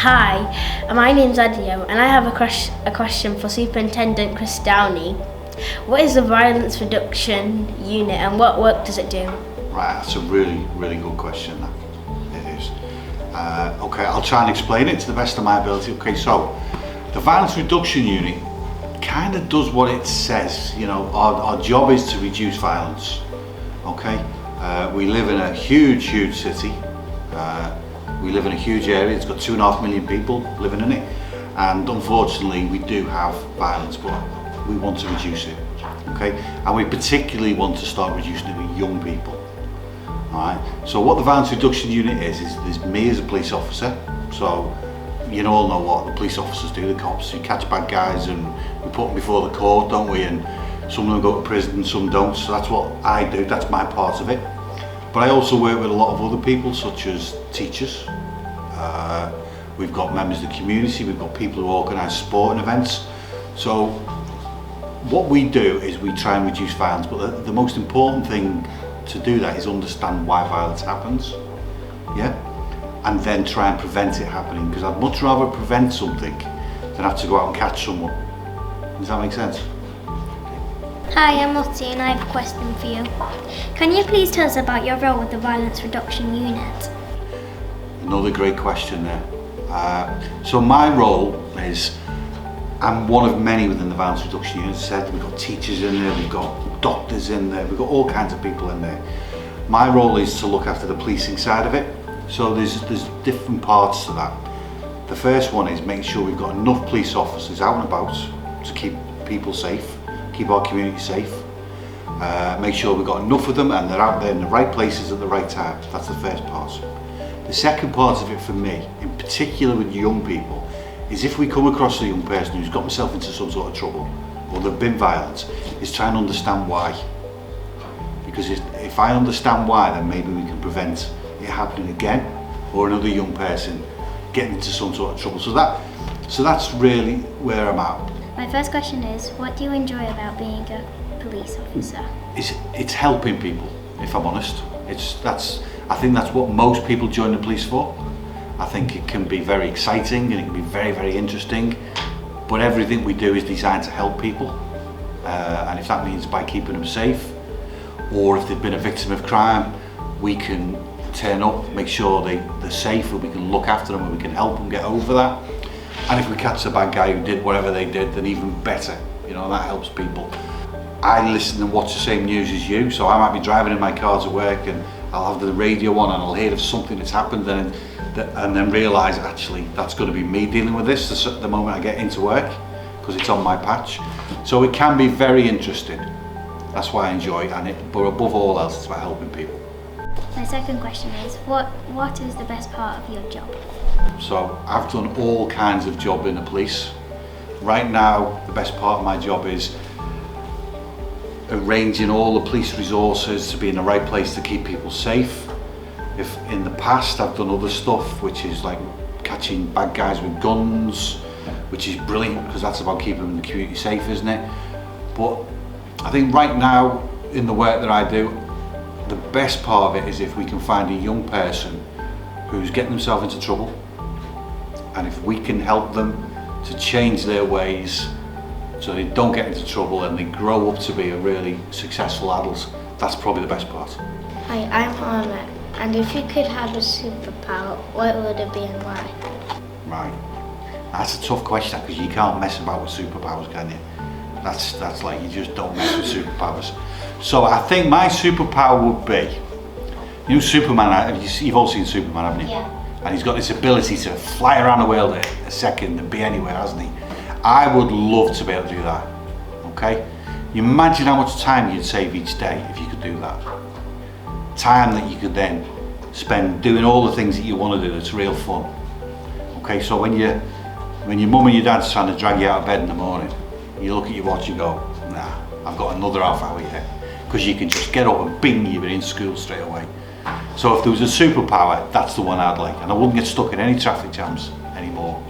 Hi, my name's Adio and I have a question for Superintendent Chris Downey. What is the Violence Reduction Unit and what work does it do? Right, that's a really good question, that. It is. Okay, I'll try and explain it to the best of my ability. Okay, so the Violence Reduction Unit kind of does what it says. You know, our job is to reduce violence. Okay, we live in a huge city. We live in a huge area. It's got 2.5 million people living in it, and unfortunately we do have violence, but we want to reduce it. Okay, and we particularly want to start reducing it with young people. Alright, so what the Violence Reduction Unit is there's me as a police officer. So you all know what the police officers do, the cops. You catch bad guys and we put them before the court, don't we? And some of them go to prison, some don't. So that's what I do, that's my part of it. But I also work with a lot of other people, such as teachers. We've got members of the community, we've got people who organise sporting events. So what we do is we try and reduce violence, but the most important thing to do that is understand why violence happens, yeah? And then try and prevent it happening, because I'd much rather prevent something than have to go out and catch someone. Does that make sense? Hi, I'm Lottie and I have a question for you. Can you please tell us about your role with the Violence Reduction Unit? Another great question there. So my role is, I'm one of many within the Violence Reduction Unit. As I said, we've got teachers in there, we've got doctors in there, we've got all kinds of people in there. My role is to look after the policing side of it. So there's different parts to that. The first one is making sure we've got enough police officers out and about to keep people safe, keep our community safe. Make sure we've got enough of them and they're out there in the right places at the right time. That's the first part. The second part of it for me, in particular with young people, is if we come across a young person who's got himself into some sort of trouble or they've been violent, is try and understand why. Because if I understand why, then maybe we can prevent it happening again, or another young person getting into some sort of trouble. So that's really where I'm at. My first question is, what do you enjoy about being a police officer? It's helping people, if I'm honest. I think that's what most people join the police for. I think it can be very exciting and it can be very interesting, but everything we do is designed to help people. And if that means by keeping them safe, or if they've been a victim of crime, we can turn up, make sure they're safe, and we can look after them and we can help them get over that. And if we catch the bad guy who did whatever they did, then even better. You know, that helps people. I listen and watch the same news as you, so I might be driving in my car to work and I'll have the radio on and I'll hear of something that's happened and then realise actually that's going to be me dealing with this the moment I get into work, because it's on my patch. So it can be very interesting. That's why I enjoy it, but above all else it's about helping people. My second question is, what is the best part of your job? So I've done all kinds of job in the police. Right now the best part of my job is arranging all the police resources to be in the right place to keep people safe. If in the past I've done other stuff, which is like catching bad guys with guns, which is brilliant because that's about keeping the community safe, isn't it? But I think right now in the work that I do, the best part of it is if we can find a young person who's getting themselves into trouble, and if we can help them to change their ways so they don't get into trouble and they grow up to be a really successful adult, that's probably the best part. Hi, I'm Ahmed, and if you could have a superpower, what would it be and why? Right, that's a tough question because you can't mess about with superpowers, can you? That's like, you just don't mess with superpowers. So I think my superpower would be, you know Superman, you've all seen Superman, haven't you? Yeah. And he's got this ability to fly around the world in a second and be anywhere, hasn't he? I would love to be able to do that, okay? You imagine how much time you'd save each day if you could do that. Time that you could then spend doing all the things that you want to do that's real fun. Okay, so when your mum and your dad's trying to drag you out of bed in the morning, you look at your watch and go, nah, I've got another half hour yet. Because you can just get up and bing, you're in school straight away. So if there was a superpower, that's the one I'd like. And I wouldn't get stuck in any traffic jams anymore.